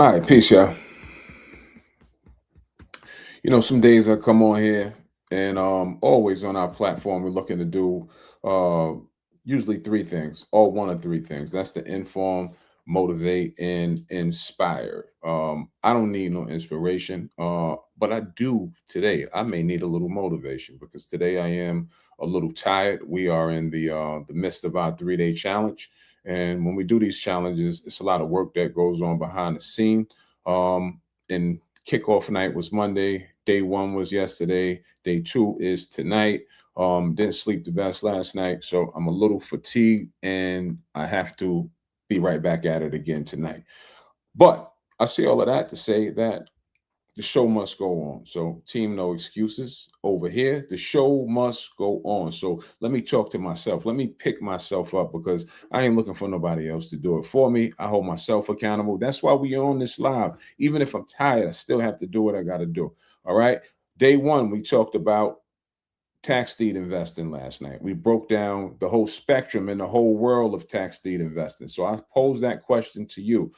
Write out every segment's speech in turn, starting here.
All right, peace, y'all. Some days I come on here and always on our platform, we're looking to do uh usually three things, or one of three things. That's to inform, motivate, and inspire. I don't need no inspiration, but I do today. I may need a little motivation because today I am a little tired. We are in the midst of our 3-day challenge. And when we do these challenges, it's a lot of work that goes on behind the scene. And kickoff night was Monday. Day one was yesterday. Day two is tonight. Didn't sleep the best last night, so I'm a little fatigued, and I have to be right back at it again tonight. But I say all of that to say that the show must go on. So, team, no excuses over here. The show must go on. So, let me talk to myself. Let me pick myself up because I ain't looking for nobody else to do it for me. I hold myself accountable. That's why we on this live. Even if I'm tired, I still have to do what I got to do. All right. Day one, we talked about tax deed investing last night. We broke down the whole spectrum and the whole world of tax deed investing. So, I pose that question to you.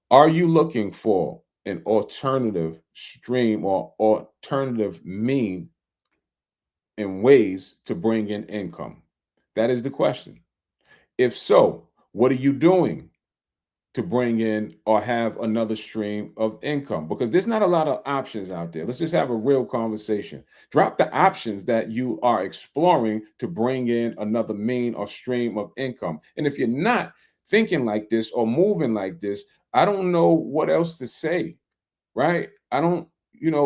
Are you looking for an alternative stream or alternative mean and ways to bring in income? That is the question. If so, what are you doing to bring in or have another stream of income? Because there's not a lot of options out there. Let's just have a real conversation. Drop the options that you are exploring to bring in another mean or stream of income. And if you're not thinking like this or moving like this, I don't know what else to say, right? I don't,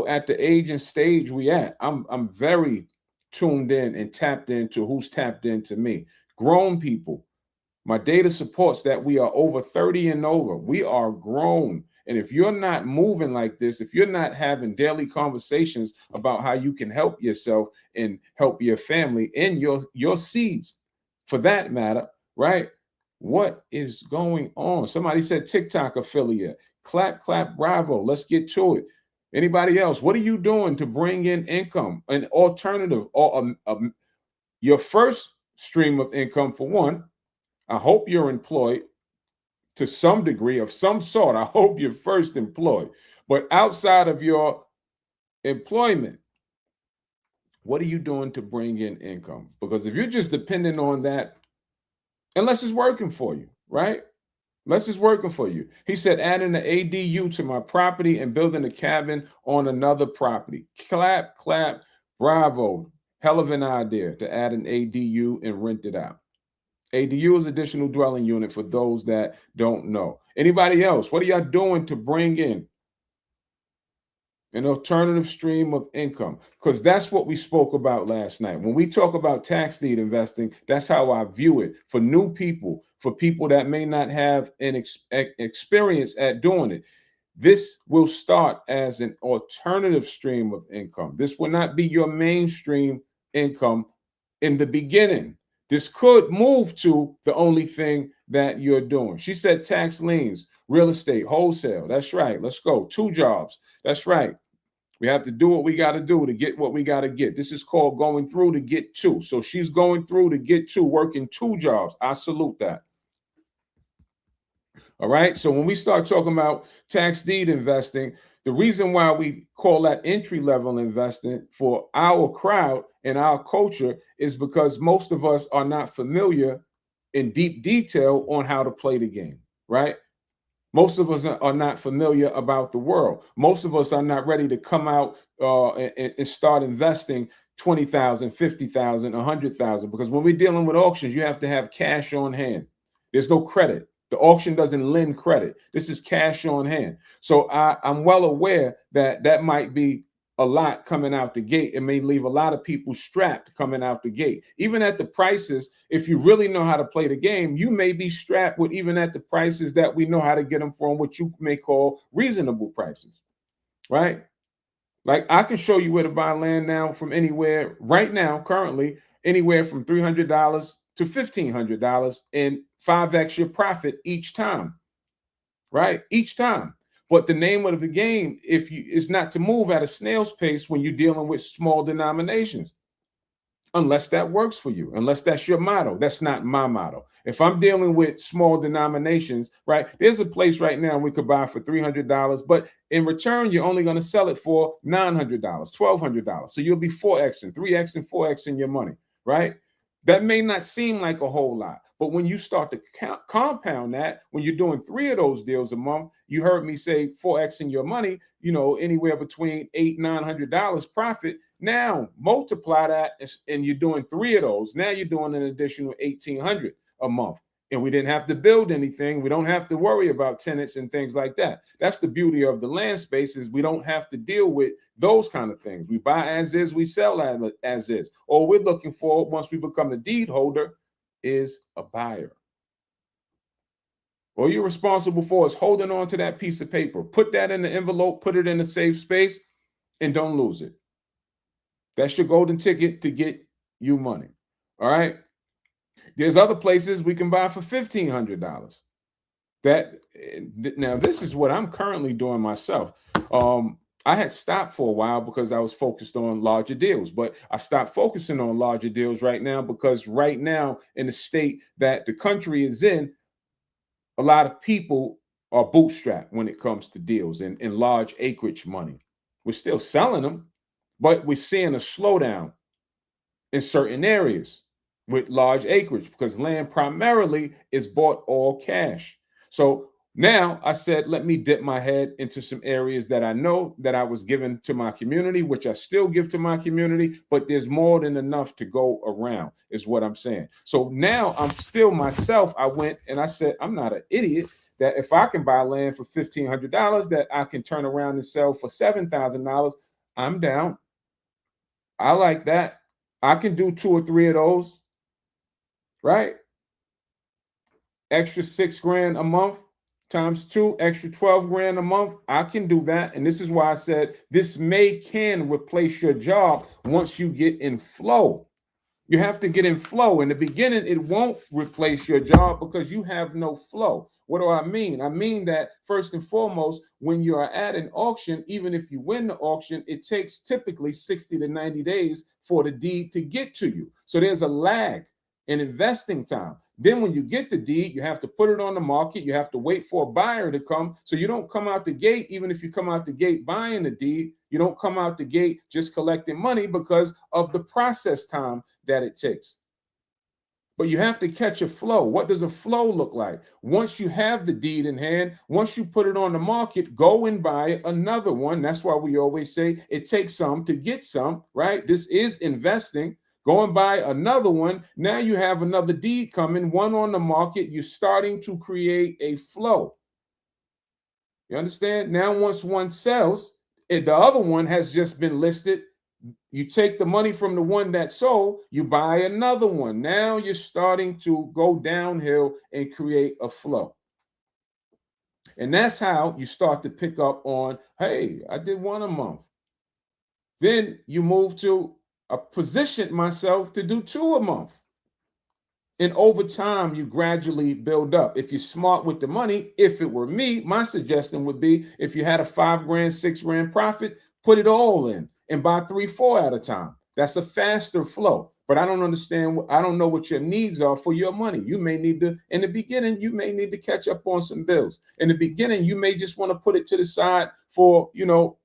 at the age and stage we at, I'm very tuned in and tapped into who's tapped into me. Grown people, my data supports that we are over 30 and over. We are grown. And if you're not moving like this, if you're not having daily conversations about how you can help yourself and help your family and your seeds for that matter, right? What is going on? Somebody said TikTok affiliate. Clap, clap, bravo. Let's get to it. Anybody else? What are you doing to bring in income, an alternative, or your first stream of income for one? I hope you're employed to some degree of some sort. I hope you're first employed. But outside of your employment, what are you doing to bring in income? Because if you're just depending on that, unless it's working for you, right? Unless it's working for you. He said, adding an ADU to my property and building a cabin on another property. Clap, clap, bravo. Hell of an idea to add an ADU and rent it out. ADU is additional dwelling unit for those that don't know. Anybody else? What are y'all doing to bring in an alternative stream of income? Because that's what we spoke about last night. When we talk about tax deed investing, that's how I view it for new people, for people that may not have an experience at doing it. This will start as an alternative stream of income. This will not be your mainstream income in the beginning. This could move to the only thing that you're doing. She said tax liens, real estate, wholesale. That's right. Let's go. 2 jobs. That's right. We have to do what we got to do to get what we got to get. This is called going through to get to. So she's going through to get to, working 2 jobs. I salute that. All right. So when we start talking about tax deed investing, the reason why we call that entry level investing for our crowd and our culture is because most of us are not familiar in deep detail on how to play the game, right? Most of us are not familiar about the world. Most of us are not ready to come out and start investing 20,000, 50,000, 100,000. Because when we're dealing with auctions, you have to have cash on hand. There's no credit. The auction doesn't lend credit. This is cash on hand. So I'm well aware that that might be a lot coming out the gate. It may leave a lot of people strapped coming out the gate. Even at the prices, if you really know how to play the game, you may be strapped with even at the prices that we know how to get them from, what you may call reasonable prices, right? Like I can show you where to buy land now from anywhere right now, currently, anywhere from $300 to $1,500 and 5x your profit each time, right? Each time. But the name of the game, if you, is not to move at a snail's pace when you're dealing with small denominations. unless that works for you, unless that's your motto. That's not my motto. If I'm dealing with small denominations, right, there's a place right now we could buy for $300, but in return, you're only going to sell it for $900, $1,200. So you'll be 4X and 3X and 4X in your money, right? That may not seem like a whole lot, but when you start to compound that, when you're doing 3 of those deals a month, you heard me say 4X in your money, anywhere between $800-900 profit. Now multiply that, and you're doing 3 of those. Now you're doing an additional 1,800 a month. And we didn't have to build anything. We don't have to worry about tenants and things like that. That's the beauty of the land spaces. We don't have to deal with those kind of things. We buy as is, we sell as is. All we're looking for once we become the deed holder is a buyer. All you're responsible for is holding on to that piece of paper. Put that in the envelope, put it in a safe space, and don't lose it. That's your golden ticket to get you money. All right. There's other places we can buy for $1,500. Now this is what I'm currently doing myself. I had stopped for a while because I was focused on larger deals, but I stopped focusing on larger deals right now because right now in the state that the country is in, a lot of people are bootstrapped when it comes to deals and large acreage money. We're still selling them, but we're seeing a slowdown in certain areas with large acreage because land primarily is bought all cash. So now I said, let me dip my head into some areas that I know that I was given to my community, which I still give to my community, but there's more than enough to go around, is what I'm saying. So now I'm still myself. I went and I said, I'm not an idiot that if I can buy land for $1,500 that I can turn around and sell for $7,000, I'm down. I like that. I can do 2 or 3 of those, right? Extra $6,000 a month times 2, extra $12,000 a month. I can do that. And this is why I said this can replace your job once you get in flow. You have to get in flow. In the beginning, it won't replace your job because you have no flow. What do I mean? I mean that first and foremost, when you are at an auction, even if you win the auction, it takes typically 60 to 90 days for the deed to get to you. So there's a lag in investing time. Then when you get the deed, you have to put it on the market. You have to wait for a buyer to come. So you don't come out the gate, even if you come out the gate buying the deed, you don't come out the gate just collecting money because of the process time that it takes. But you have to catch a flow. What does a flow look like? Once you have the deed in hand, once you put it on the market, go and buy another one. That's why we always say it takes some to get some, right? This is investing. Go and buy another one. Now you have another deed coming, one on the market. You're starting to create a flow. You understand? Now, once one sells, the other one has just been listed. You take the money from the one that sold, you buy another one. Now you're starting to go downhill and create a flow. And that's how you start to pick up on, hey, I did one a month. Then you move to position myself to do 2 a month. And over time, you gradually build up. If you're smart with the money, if it were me, my suggestion would be if you had a $5,000, $6,000 profit, put it all in and buy 3, 4 at a time. That's a faster flow. But I don't understand. I don't know what your needs are for your money. You may need to, in the beginning, you may need to catch up on some bills. In the beginning, you may just want to put it to the side for,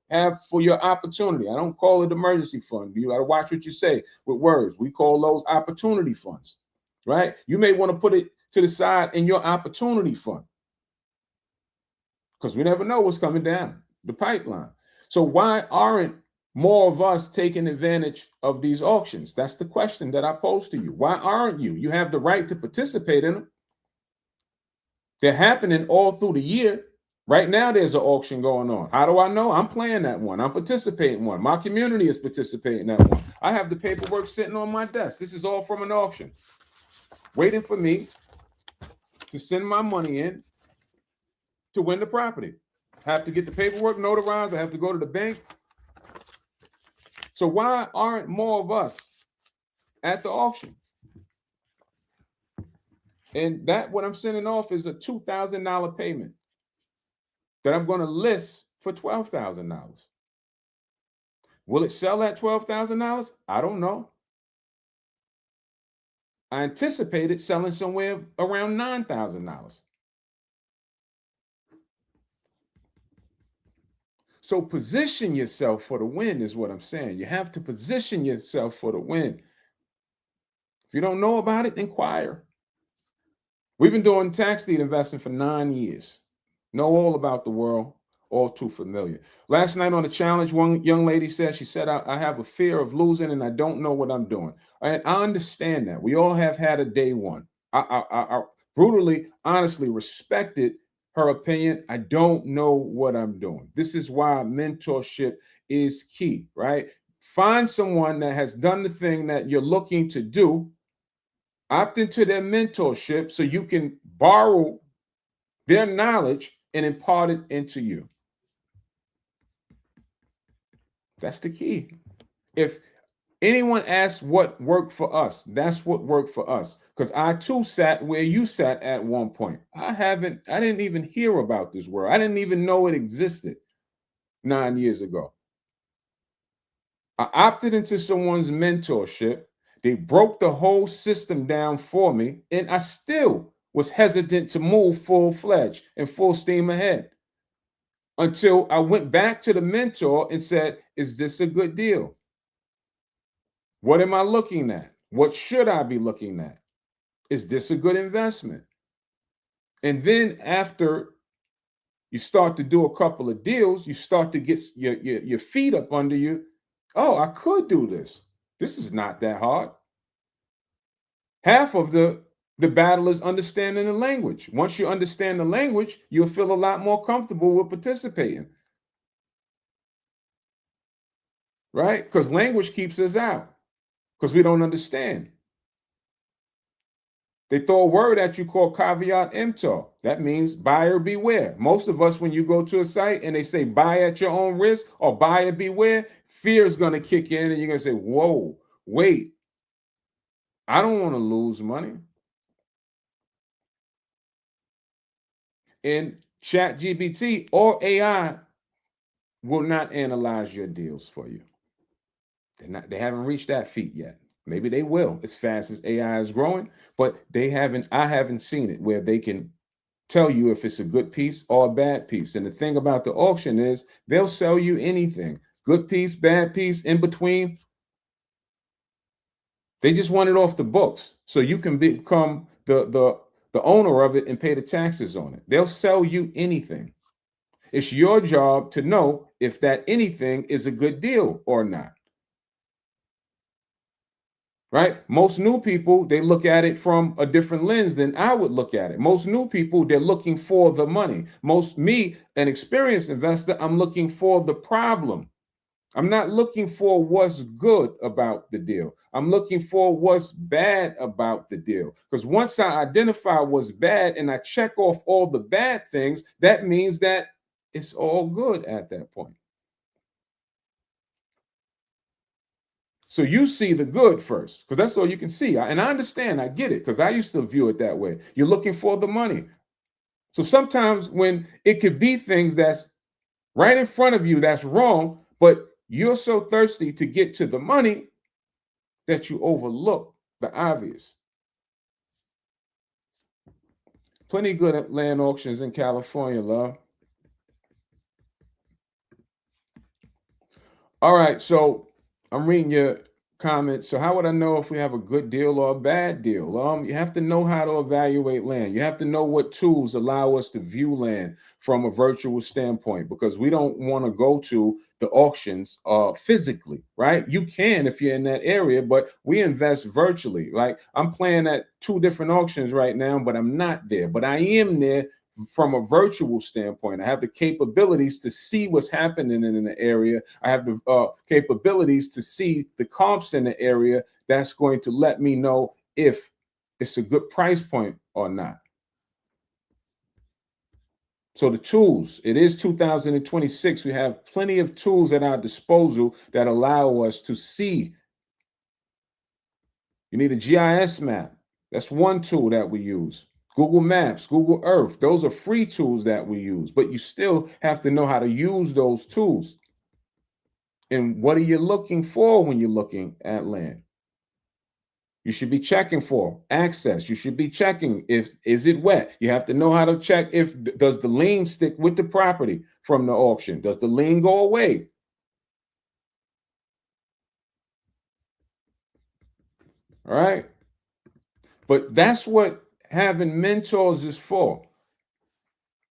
have for your opportunity. I don't call it emergency fund. You got to watch what you say with words. We call those opportunity funds, right? You may want to put it to the side in your opportunity fund because we never know what's coming down the pipeline. So why aren't more of us taking advantage of these auctions? That's the question that I pose to you. Why aren't you? You have the right to participate in them. They're happening all through the year. Right now, there's an auction going on. How do I know? I'm playing that one. I'm participating in one. My community is participating in that one. I have the paperwork sitting on my desk. This is all from an auction, waiting for me to send my money in to win the property. I have to get the paperwork notarized. I have to go to the bank. So why aren't more of us at the auction? And that what I'm sending off is a $2,000 payment that I'm going to list for $12,000. Will it sell at $12,000? I don't know. I anticipated selling somewhere around $9,000. So position yourself for the win is what I'm saying. You have to position yourself for the win. If you don't know about it, inquire. We've been doing tax deed investing for 9 years. Know all about the world, all too familiar. Last night on the challenge, one young lady said, she said, I have a fear of losing and I don't know what I'm doing. And I understand that. We all have had a day one. I brutally, honestly respected her opinion. I don't know what I'm doing. This is why mentorship is key, right? Find someone that has done the thing that you're looking to do, opt into their mentorship so you can borrow their knowledge and impart it into you. That's the key. If anyone asks what worked for us, that's what worked for us. Because I too sat where you sat at one point. I didn't even hear about this world. I didn't even know it existed 9 years ago. I opted into someone's mentorship. They broke the whole system down for me, and I still was hesitant to move full fledged and full steam ahead until I went back to the mentor and said, is this a good deal? What am I looking at? What should I be looking at? Is this a good investment? And then after you start to do a couple of deals, you start to get your feet up under you. Oh, I could do this. This is not that hard. Half of the battle is understanding the language. Once you understand the language, you'll feel a lot more comfortable with participating, right? Because language keeps us out because we don't understand. They throw a word at you called caveat emptor. That means buyer beware. Most of us, when you go to a site and they say buy at your own risk or buyer beware, fear is going to kick in and you're going to say, whoa, wait, I don't want to lose money. And chat GBT or AI will not analyze your deals for you. They haven't reached that feat yet. Maybe they will as fast as AI is growing, but I haven't seen it where they can tell you if it's a good piece or a bad piece. And the thing about the auction is they'll sell you anything. Good piece, bad piece, in between. They just want it off the books so you can become the owner of it and pay the taxes on it. They'll sell you anything. It's your job to know if that anything is a good deal or not. Right? Most new people, they look at it from a different lens than I would look at it. Most new people, they're looking for the money. Me, an experienced investor, I'm looking for the problem. I'm not looking for what's good about the deal. I'm looking for what's bad about the deal. Because once I identify what's bad and I check off all the bad things, that means that it's all good at that point. So you see the good first, because that's all you can see. And I understand, I get it, because I used to view it that way. You're looking for the money. So sometimes when it could be things that's right in front of you that's wrong, but you're so thirsty to get to the money that you overlook the obvious. Plenty good at land auctions in California, love. All right, so I'm reading your comments. So how would I know if we have a good deal or a bad deal? You have to know how to evaluate land. You have to know what tools allow us to view land from a virtual standpoint, because we don't want to go to the auctions physically, right? You can if you're in that area, but we invest virtually. Like I'm playing at two different auctions right now, but I'm not there. But I am there from a virtual standpoint. I have the capabilities to see what's happening in the area. I have the capabilities to see the comps in the area. That's going to let me know if it's a good price point or not. So the tools, it is 2026. We have plenty of tools at our disposal that allow us to see. You need a GIS map. That's one tool that we use. Google Maps, Google Earth, those are free tools that we use, but you still have to know how to use those tools. And what are you looking for when you're looking at land? You should be checking for access. You should be checking if is it wet. You have to know how to check if does the lien stick with the property from the auction? Does the lien go away? All right. But that's what having mentors is for.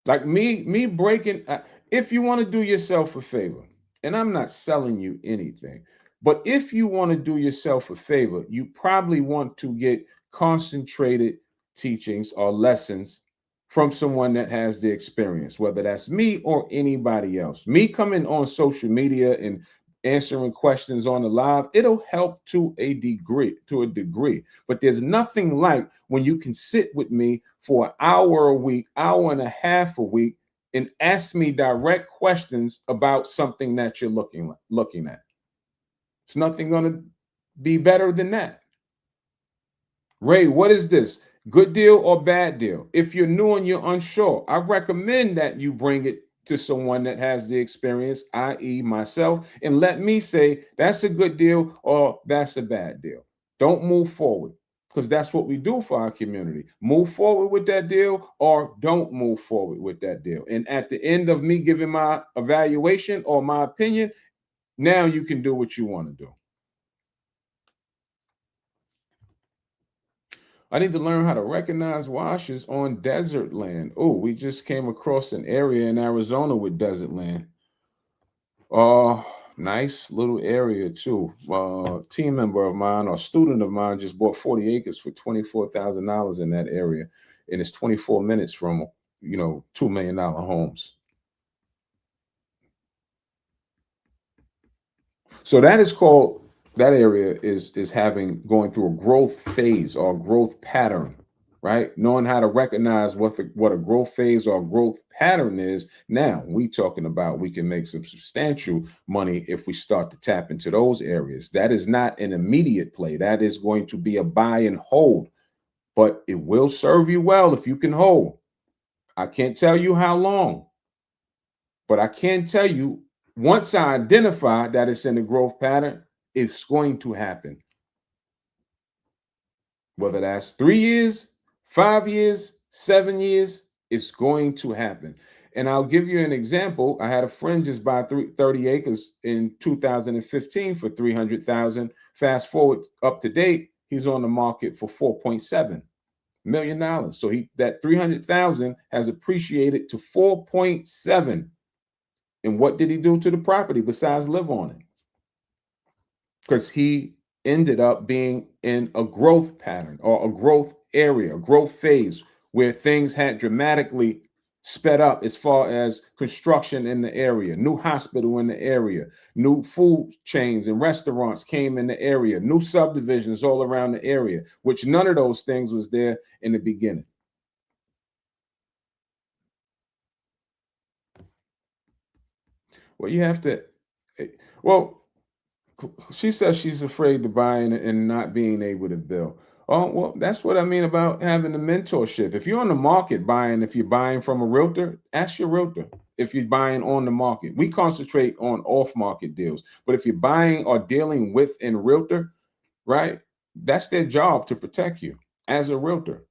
Like me breaking, if you want to do yourself a favor, and I'm not selling you anything, but if you want to do yourself a favor, you probably want to get concentrated teachings or lessons from someone that has the experience, whether that's me or anybody else. Me coming on social media and answering questions on the live, it'll help to a degree, but there's nothing like when you can sit with me for an hour a week, hour and a half a week, and ask me direct questions about something that you're looking at. It's nothing going to be better than that. Ray, what is this? Good deal or bad deal? If you're new and you're unsure, I recommend that you bring it to someone that has the experience, i.e., myself, and let me say that's a good deal or that's a bad deal. Don't move forward because that's what we do for our community. Move forward with that deal or don't move forward with that deal. And at the end of me giving my evaluation or my opinion, now you can do what you want to do. I need to learn how to recognize washes on desert land. Oh, we just came across an area in Arizona with desert land. Uh, Nice little area too. Team member of mine or student of mine just bought 40 acres for $24,000 in that area, and it's 24 minutes from $2 million homes. So that area is having going through a growth phase or a growth pattern, right? Knowing how to recognize what a growth phase or a growth pattern is. Now we talking about we can make some substantial money if we start to tap into those areas. That is not an immediate play. That is going to be a buy and hold, but it will serve you well if you can hold. I can't tell you how long, but I can tell you once I identify that it's in a growth pattern, it's going to happen. Whether that's 3 years, 5 years, 7 years, it's going to happen. And I'll give you an example. I had a friend just buy 30 acres in 2015 for 300,000. Fast forward up to date, he's on the market for $4.7 million. So that 300,000 has appreciated to 4.7. And what did he do to the property besides live on it? Because he ended up being in a growth pattern or a growth area, a growth phase where things had dramatically sped up as far as construction in the area, new hospital in the area, new food chains and restaurants came in the area, new subdivisions all around the area, which none of those things was there in the beginning. Well, you have to, well, she says she's afraid to buy and not being able to build. Oh, well, that's what I mean about having a mentorship. If you're on the market buying, if you're buying from a realtor, ask your realtor. If you're buying on the market, we concentrate on off-market deals. But if you're buying or dealing with a realtor, right, that's their job to protect you as a realtor.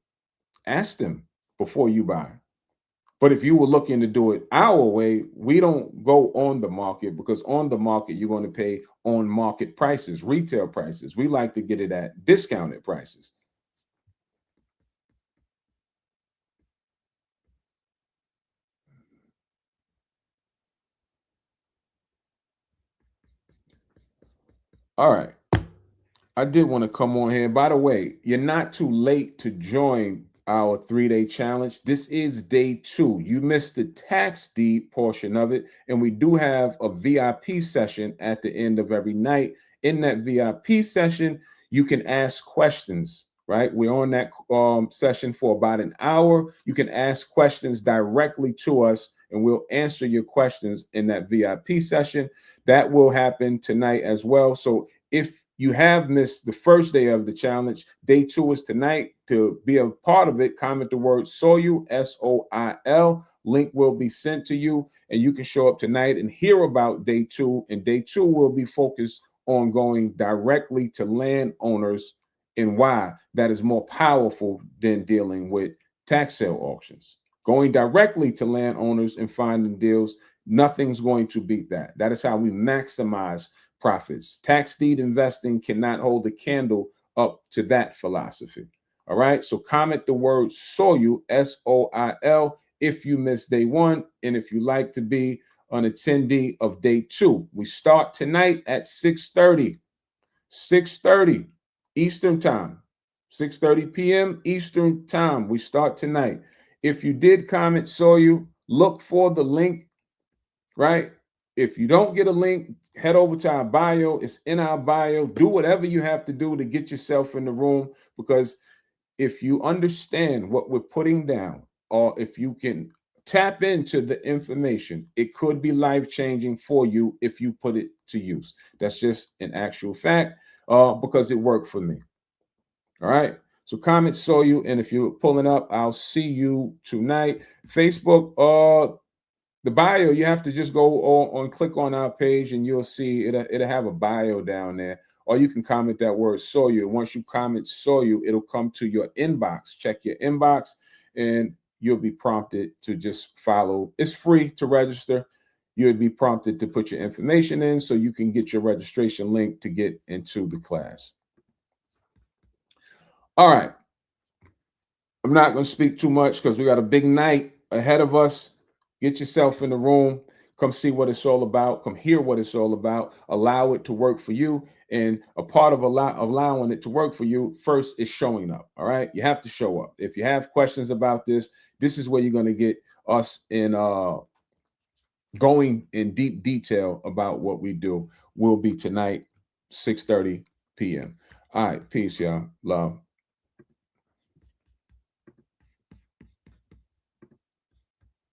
Ask them before you buy. But if you were looking to do it our way, we don't go on the market because on the market, you're going to pay on market prices, retail prices. We like to get it at discounted prices. All right. I did want to come on here. By the way, you're not too late to join our 3-day challenge. This is day 2. You missed the tax deed portion of it, and we do have a VIP session at the end of every night. In that VIP session, you can ask questions, right? We're on that session for about an hour. You can ask questions directly to us, and we'll answer your questions in that VIP session. That will happen tonight as well. So if you have missed the first day of the challenge, day 2 is tonight. To be a part of it, comment the word SOIL, SOIL. Link will be sent to you, and you can show up tonight and hear about day 2. And day 2 will be focused on going directly to landowners and why that is more powerful than dealing with tax sale auctions. Going directly to landowners and finding deals, nothing's going to beat that. That is how we maximize profits. Tax deed investing cannot hold a candle up to that philosophy. All right. So comment the word SOIL, SOIL, if you missed day one. And if you like to be an attendee of day two, we start tonight at 6:30 Eastern time, 6:30 p.m. Eastern time. We start tonight. If you did comment SOIL, look for the link, right? If you don't get a link, head over to our bio. It's in our bio. Do whatever you have to do to get yourself in the room, because if you understand what we're putting down, or if you can tap into the information, it could be life-changing for you if you put it to use. That's just an actual fact, because it worked for me. All right. So comment SOIL, and if you're pulling up, I'll see you tonight. Facebook, the bio, you have to just go on click on our page, and you'll see it'll have a bio down there. Or you can comment that word SOIL. Once you comment SOIL, it'll come to your inbox. Check your inbox, and you'll be prompted to just follow. It's free to register. You'll be prompted to put your information in so you can get your registration link to get into the class. All right. I'm not going to speak too much because we got a big night ahead of us. Get yourself in the room. Come see what it's all about. Come hear what it's all about. Allow it to work for you. And a part of allowing it to work for you first is showing up. All right. You have to show up. If you have questions about this, this is where you're going to get us in going in deep detail about what we do. Will be tonight, 6:30 p.m. All right. Peace, y'all. Love.